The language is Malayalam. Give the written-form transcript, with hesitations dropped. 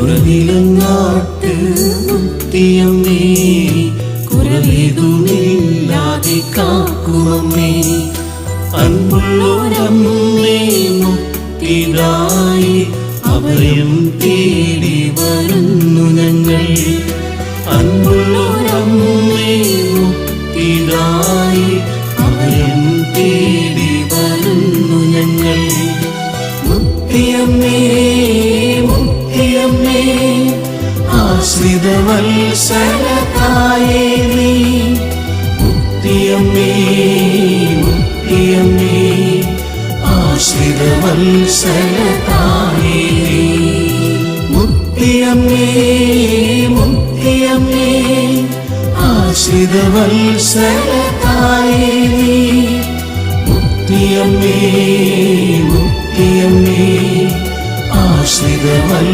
കുറവിലങ്ങാട്ട് മുത്തിയമ്മേ, കുറവേതുമില്ലാതെ കാക്കുമമ്മേ. അൻപുള്ളോരമ്മേ മുക്തിദായി, അഭയം തേടി വരുന്നു ഞങ്ങൾ. അൻപുള്ളോരമ്മേ മുക്തിദായി, അഭയം തേടി വരുന്നു ഞങ്ങൾ. മുക്തിയമ്മേ മുക്തിയമ്മേ, ആശ്രിതവത്സലതായേ നീ. മുക്തിയമ്മേ മുക്തിയമ്മേ, ആശ്രിതവത്സലതായേ നീ. മുക്തിയമ്മേ മുക്തിയമ്മേ, ആശ്രിതവത്സലതായേ നീ. മുക്തിയമ്മേ മുക്തിയമ്മേ, ആശ്രിതവത്സലതായേ